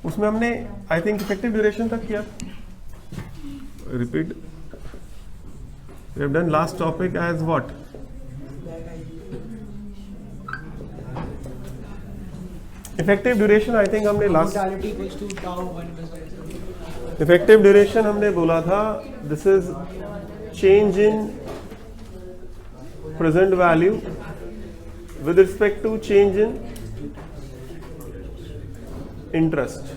उसमें हमने I think effective duration तक किया. Repeat. We have done last topic as what? Effective duration I think हमने last. Effective duration हमने बोला था this is change in present value with respect to change in interest,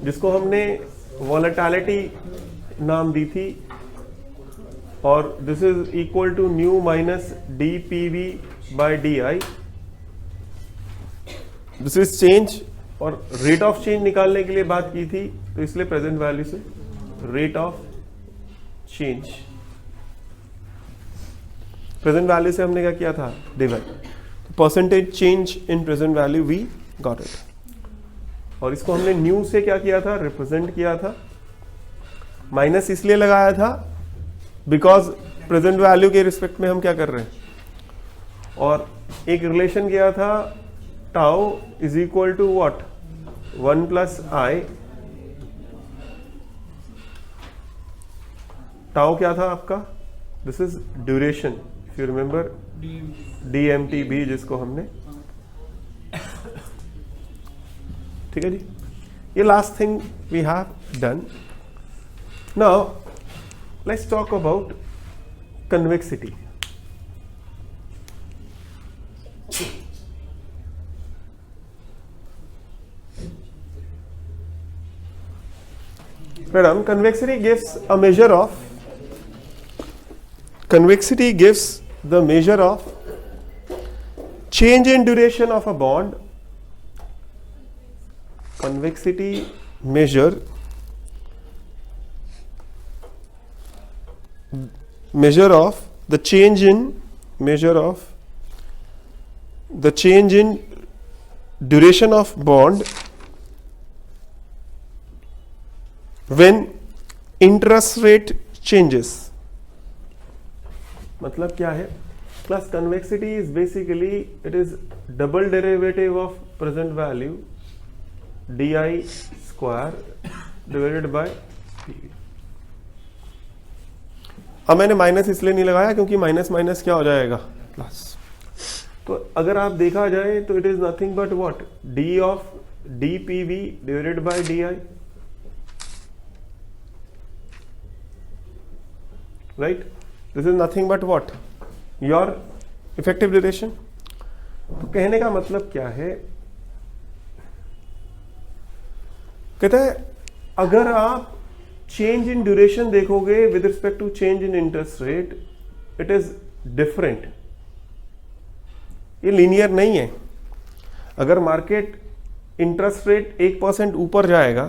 जिसको हमने volatility नाम दी थी, और this is equal to new minus D P V by D I. This is change, और रेट ऑफ चेंज निकालने के लिए बात की थी, तो इसलिए प्रेजेंट वैल्यू से rate of change. Present value से हमने क्या किया था? Divide. Percentage change in present value we got it. और इसको हमने न्यू से क्या किया था? रिप्रेजेंट किया था. माइनस इसलिए लगाया था बिकॉज प्रेजेंट वैल्यू के रिस्पेक्ट में हम क्या कर रहे हैं. और एक रिलेशन किया था tau is equal to what? 1 plus I. Tau क्या था आपका? This is duration, if you remember, DMTB जिसको हमने. ठीक है जी. ये last thing we have done. Now let's talk about convexity. Madam, convexity gives a measure of, convexity gives the measure of change in duration of a bond. Convexity measure of the change in duration of bond when interest rate changes. मतलब क्या है class? Convexity is basically it is double derivative of present value DI square divided by PV. अब मैंने minus इसलिए नहीं लगाया क्योंकि minus minus क्या हो जाएगा? प्लस. तो अगर आप देखा जाए तो it is nothing but what? D of DPV divided by DI. Right. This is nothing but what? Your effective duration. तो कहने का मतलब क्या है? कहते हैं अगर आप चेंज इन ड्यूरेशन देखोगे with respect to change in interest rate, it is different. ये लीनियर नहीं है. अगर मार्केट इंटरेस्ट रेट 1% ऊपर जाएगा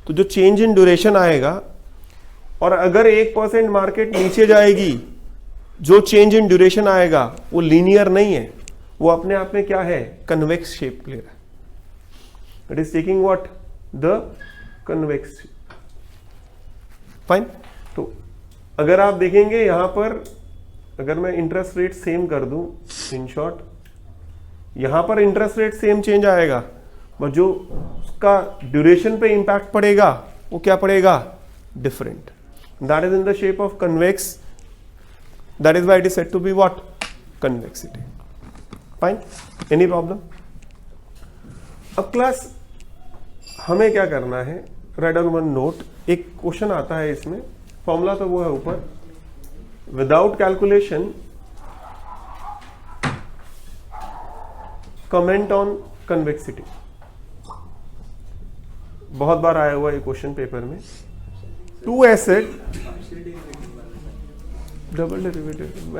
तो जो चेंज इन ड्यूरेशन आएगा, और अगर 1% मार्केट नीचे जाएगी जो चेंज इन ड्यूरेशन आएगा वो लीनियर नहीं है. वो अपने आप में क्या है? कन्वेक्स शेप ले रहा है. It is taking what? The convex. Fine. तो अगर आप देखेंगे यहां पर, अगर मैं इंटरेस्ट रेट सेम कर दूं, इन शॉर्ट यहां पर इंटरेस्ट रेट सेम चेंज आएगा, बट जो उसका ड्यूरेशन पे इंपैक्ट पड़ेगा वो क्या पड़ेगा? Different. That is in the shape of convex. That is why it is said to be what? Convexity. Fine. Any problem? अब क्लास हमें क्या करना है? Write down one note. एक क्वेश्चन आता है इसमें, फॉर्मूला तो वो है ऊपर. Without calculation comment on convexity. बहुत बार आया हुआ ये क्वेश्चन पेपर में. Two asset double derivative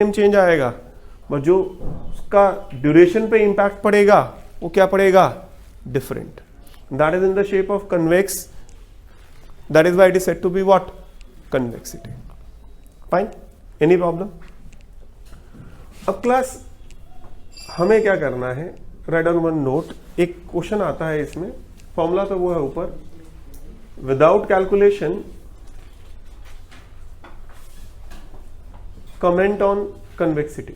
same change आएगा, बट जो उसका ड्यूरेशन पे इंपैक्ट पड़ेगा वो क्या पड़ेगा, different. That is in the shape of convex. That is why it is said to be what, convexity. Fine, any problem? अब क्लास हमें क्या करना है, राइट ऑन वन नोट. एक क्वेश्चन आता है इसमें, फॉर्मूला तो वो है ऊपर, without calculation comment on convexity.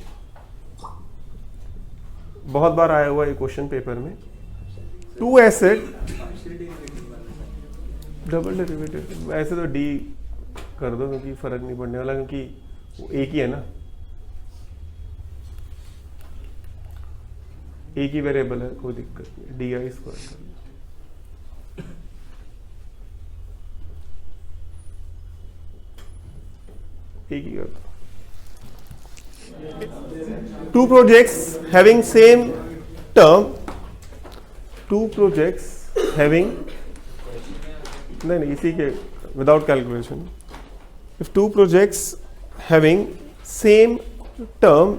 बहुत बार आया हुआ ये क्वेश्चन पेपर में. टू एसेट, डबल डेरिवेटिव, ऐसे तो डी कर दो क्योंकि फर्क नहीं पड़ने वाला, क्योंकि वो एक ही है ना, एक ही वेरिएबल है, कोई दिक्कत नहीं. डी आई स्क्वायर कर लो. एक ही कर दो. Two projects having same term, two projects having, नहीं इसी के without calculation, if two projects having same term,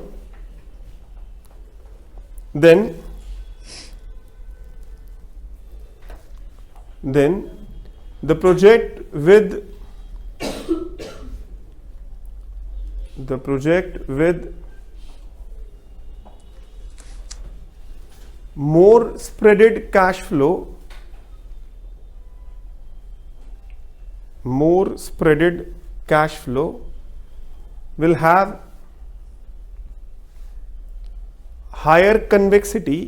then the project with more spreaded cash flow will have higher convexity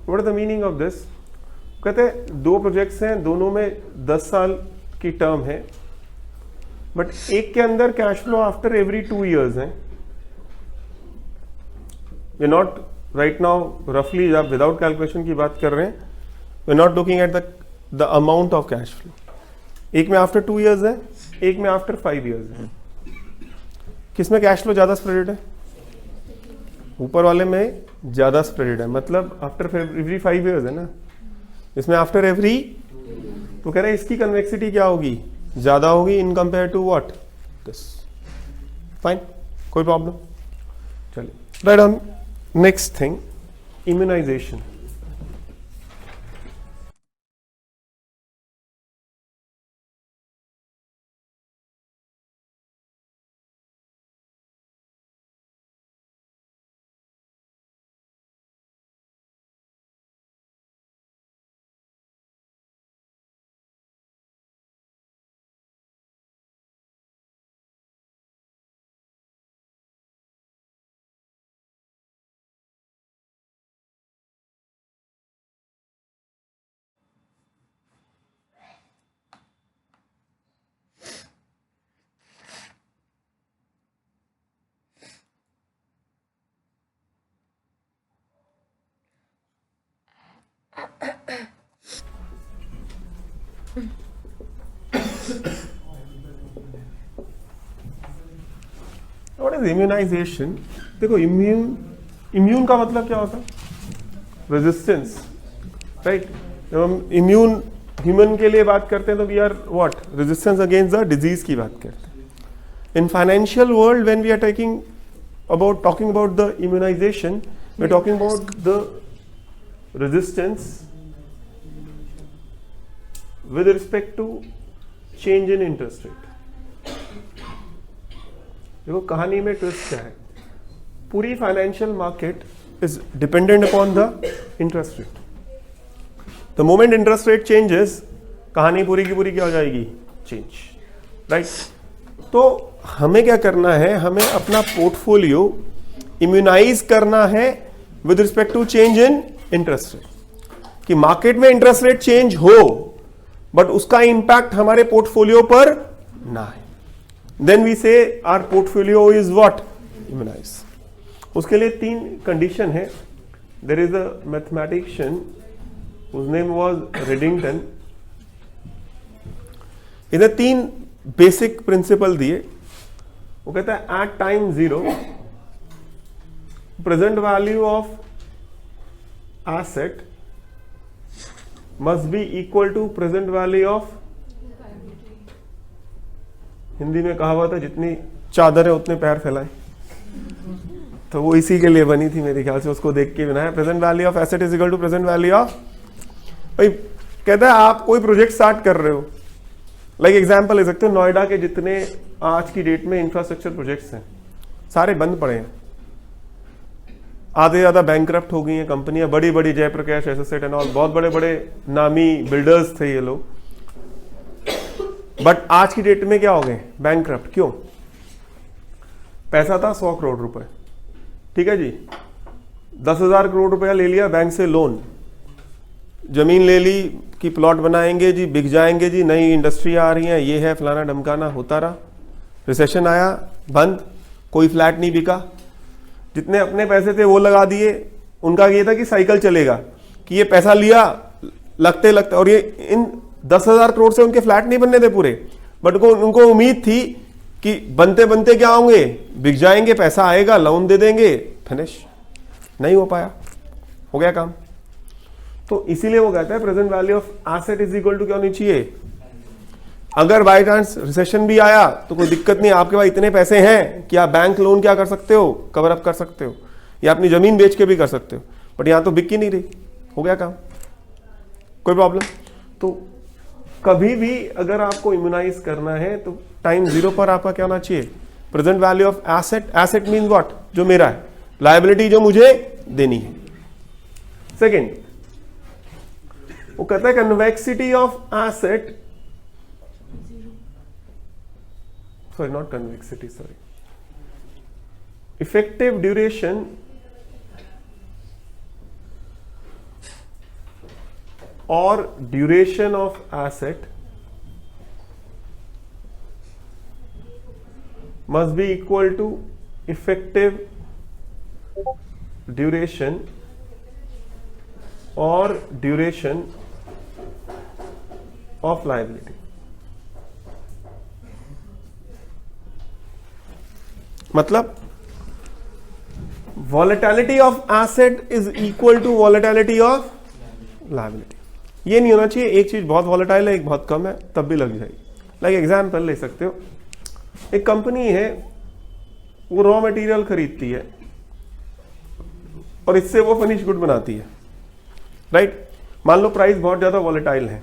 What is the meaning of this? कहते हैं दो projects हैं, दोनों में 10 साल की टर्म है, बट एक के अंदर cash flow after every 2 years है. वी नॉट राइट नाउ रफली, आप विदाउट कैलकुलेशन की बात कर रहे हैं, we not looking at the amount of cash flow. एक में आफ्टर 2 years है, एक में आफ्टर 5 years है. किसमें कैश फ्लो ज्यादा स्प्रेडेड है? ऊपर वाले में ज्यादा स्प्रेडेड है, मतलब आफ्टर एवरी 5 years है ना. इसमें आफ्टर एवरी, तो कह रहे हैं इसकी कन्वेक्सिटी क्या होगी, ज्यादा होगी in compare to what, this. Fine, कोई प्रॉब्लम? चलिए, right on. Next thing, immunization. What is immunization? देखो, इम्यून का मतलब क्या होता है? Resistance, right. जब हम इम्यून ह्यूमन के लिए बात करते हैं तो we are what, resistance against the disease की बात करते हैं. In financial world when we are talking about the immunization, we are talking about the resistance with respect to change in interest rate. देखो कहानी में ट्विस्ट क्या है, पूरी financial market is dependent upon the interest rate. The moment interest rate changes, कहानी पूरी की पूरी क्या हो जाएगी, चेंज, राइट. तो हमें क्या करना है, हमें अपना पोर्टफोलियो इम्यूनाइज करना है with respect to change in interest rate. कि मार्केट में इंटरेस्ट रेट चेंज हो बट उसका इंपैक्ट हमारे पोर्टफोलियो पर ना है. Then we say our portfolio is what, immunize. उसके लिए 3 कंडीशन है. There is a mathematician whose name was Reddington. इधर 3 बेसिक प्रिंसिपल दिए. वो कहता है at time 0 present value of asset must be equal to present value of, Hindi में कहावत है जितनी चादर है उतने पैर फैलाएं, तो वो इसी के लिए बनी थी मेरे ख्याल से, उसको देख के बनाया। Present value of asset is equal to present value of, भाई कहता है आप कोई प्रोजेक्ट स्टार्ट कर रहे हो, लाइक एग्जांपल ले सकते हो, नोएडा के जितने आज की डेट में इंफ्रास्ट्रक्चर प्रोजेक्ट्स हैं सारे बंद पड़े हैं, आधे ज्यादा बैंकरप्ट हो गई हैं कंपनियां, बड़ी बड़ी जयप्रकाश एसोसिएट एंड ऑल, बहुत बड़े बड़े नामी बिल्डर्स थे ये लोग, बट आज की डेट में क्या हो गए बैंकरप्ट, क्यों? पैसा था 100 करोड़ रुपए, ठीक है जी, 10,000 करोड़ रुपया ले लिया बैंक से लोन, जमीन ले ली कि प्लॉट बनाएंगे जी, बिक जाएंगे जी, नई इंडस्ट्री आ रही है, ये है फलाना डमकाना, होता रहा, रिसेशन आया, बंद, कोई फ्लैट नहीं बिका, जितने अपने पैसे थे वो लगा दिए, उनका ये था कि साइकिल चलेगा, कि ये पैसा लिया लगते लगते, और ये इन 10,000 करोड़ से उनके फ्लैट नहीं बनने थे पूरे, बट उनको उम्मीद थी कि बनते बनते क्या होंगे, बिक जाएंगे, पैसा आएगा, लोन दे देंगे, फिनिश, नहीं हो पाया, हो गया काम। तो इसीलिए वो कहता है present value of asset is equal to क्या होनी चाहिए, अगर बाय चांस रिसेशन भी आया तो कोई दिक्कत नहीं, आपके पास इतने पैसे हैं कि आप बैंक लोन क्या कर सकते हो, कवर अप कर सकते हो, या अपनी जमीन बेच के भी कर सकते हो, बट यहां तो बिक ही नहीं रही, हो गया काम, कोई प्रॉब्लम। तो कभी भी अगर आपको इम्यूनाइज करना है तो टाइम जीरो पर आपका क्या होना चाहिए, present value of asset, asset mean what, जो मेरा है, लायबिलिटी जो मुझे देनी है। सेकेंड वो कहता है convexity of asset, sorry not convexity, sorry, effective duration or duration of asset must be equal to effective duration or duration of liability। मतलब volatility of asset is equal to volatility of liability. ये नहीं होना चाहिए एक चीज बहुत volatile है एक बहुत कम है तब भी लग जाएगी। लाइक एग्जांपल ले सकते हो, एक कंपनी है वो रॉ मटेरियल खरीदती है और इससे वो फिनिश गुड बनाती है, राइट। मान लो प्राइस बहुत ज्यादा वॉलेटाइल है,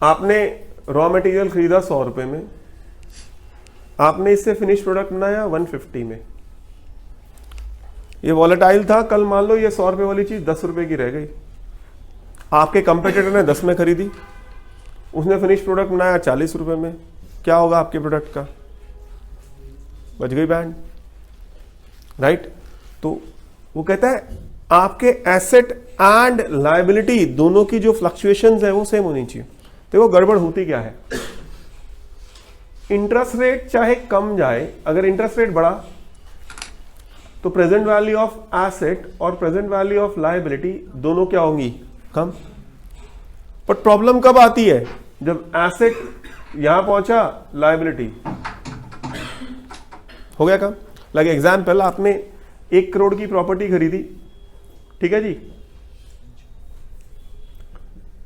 आपने रॉ मटेरियल खरीदा 100 रुपए में, आपने इससे फिनिश प्रोडक्ट बनाया 150 में। ये वॉलेटाइल था, कल मान लो ये 100 रुपए वाली चीज 10 रुपए की रह गई, आपके कंपेटिटर ने 10 में खरीदी, उसने फिनिश प्रोडक्ट बनाया 40 रुपए में, क्या होगा आपके प्रोडक्ट का? बच गई बैंड, राइट। तो वो कहता है आपके एसेट एंड लायबिलिटी दोनों की जो फ्लक्चुएशंस है वो सेम होनी चाहिए। देखो गड़बड़ होती क्या है, इंटरेस्ट रेट चाहे कम जाए, अगर इंटरेस्ट रेट बढ़ा तो प्रेजेंट वैल्यू ऑफ एसेट और प्रेजेंट वैल्यू ऑफ लायबिलिटी दोनों क्या होंगी? कम। बट प्रॉब्लम कब आती है? जब एसेट यहां पहुंचा, लायबिलिटी हो गया कम। लाइक एग्जाम्पल, आपने 1 करोड़ की प्रॉपर्टी खरीदी, ठीक है जी,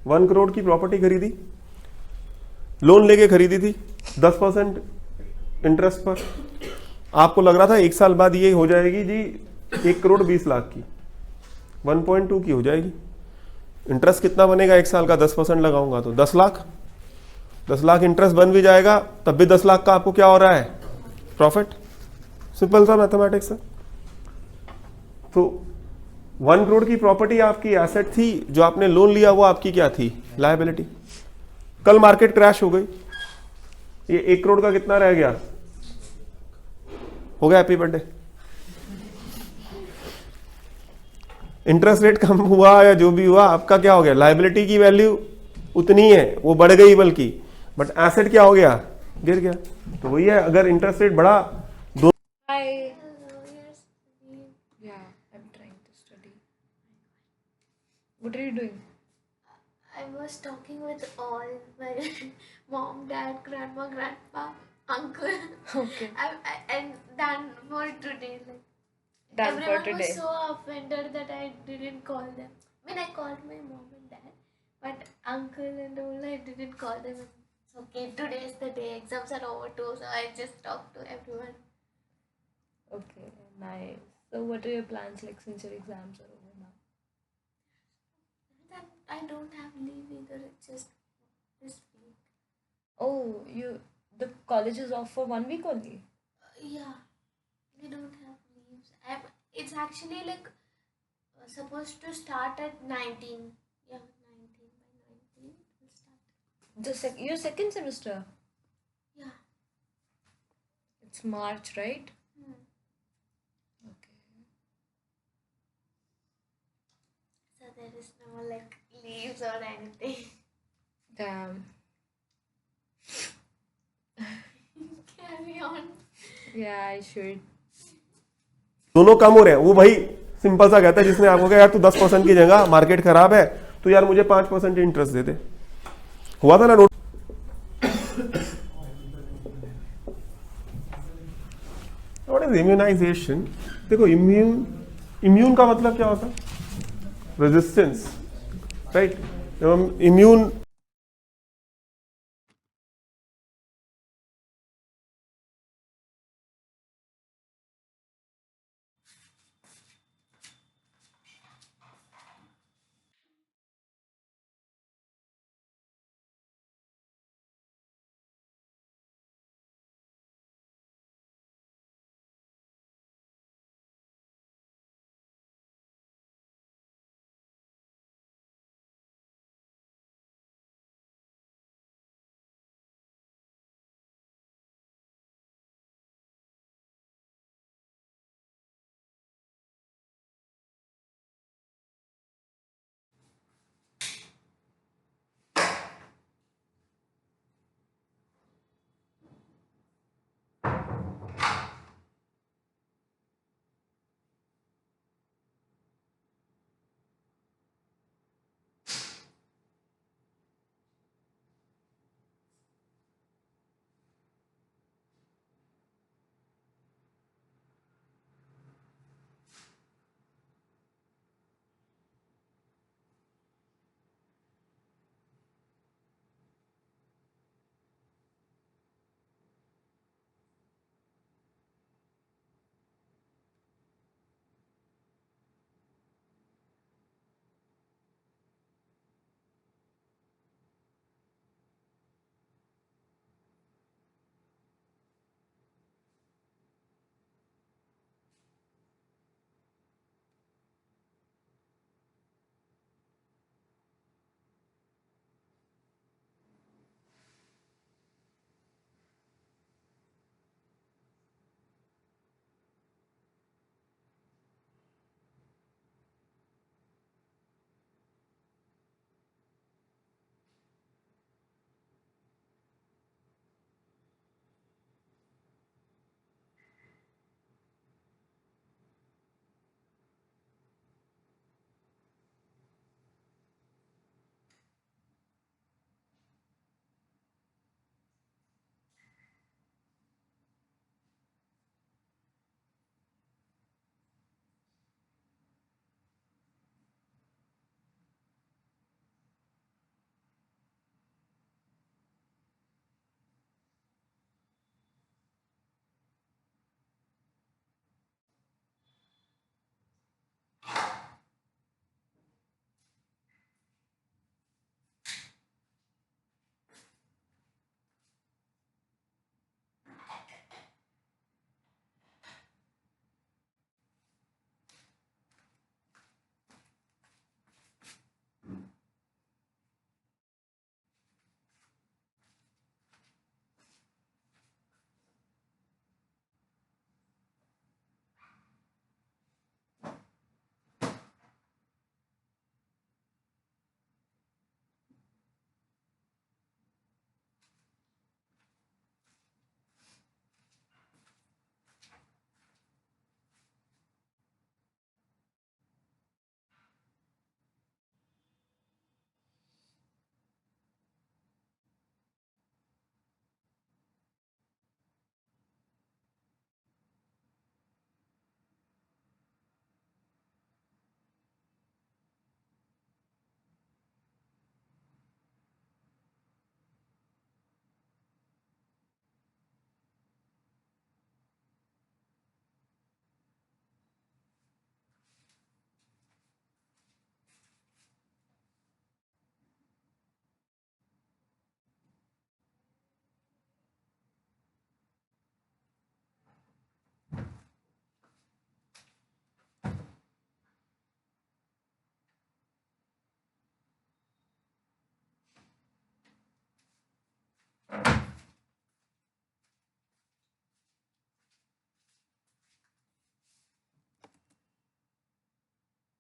1 करोड़ की प्रॉपर्टी खरीदी, लोन लेके खरीदी थी 10% इंटरेस्ट पर, आपको लग रहा था 1 साल बाद ये हो जाएगी जी 1 करोड़ 20 लाख की, 1.2 की हो जाएगी। इंटरेस्ट कितना बनेगा 1 साल का? 10% लगाऊंगा तो 10 लाख, 10 लाख इंटरेस्ट बन भी जाएगा, तब भी 10 लाख का आपको क्या हो रहा है? प्रॉफिट। सिंपल सा मैथमेटिक्स है। तो 1 करोड़ की प्रॉपर्टी आपकी एसेट थी, जो आपने लोन लिया वो आपकी क्या थी? लायबिलिटी। कल मार्केट क्रैश हो गई, ये 1 करोड़ का कितना रह गया? हो गया हैप्पी बर्थडे। इंटरेस्ट रेट कम हुआ या जो भी हुआ, आपका क्या हो गया? लायबिलिटी की वैल्यू उतनी है, वो बढ़ गई बल्कि, बट एसेट क्या हो गया? गिर गया। तो वही है, अगर इंटरेस्ट रेट बढ़ा दो। Hi. Yeah, I'm trying to study. What are you doing? I was talking with all my mom, dad, grandma, grandpa, uncle. Okay. And done for today. Like Done for everyone today. was so offended that I didn't call them. I mean, I called my mom and dad, but uncle and all, I didn't call them. It's okay, today is the day, exams are over too, so I just talked to everyone. Okay, nice. So what are your plans like since your exams are over now? That I don't have leave either, it's just this week. Oh, the college is off for 1 week only. Yeah, we don't have leaves. It's actually like supposed to start at 19. Yeah, 19 by 19 it will start. Your second semester. Yeah. It's March, right? Hmm. Okay. So there is no like leaves or anything. Damn. Carry on. Yeah, I should. दोनों कम हो रहे हैं। वो भाई simple सा कहता है जिसने आपको कहा यार तू 10% की जगह मार्केट खराब है तो यार मुझे 5% इंटरेस्ट दे दे। हुआ था ना नोट। What is immunization? देखो इम्यून का मतलब क्या होता है? Resistance, right? जब हम इम्यून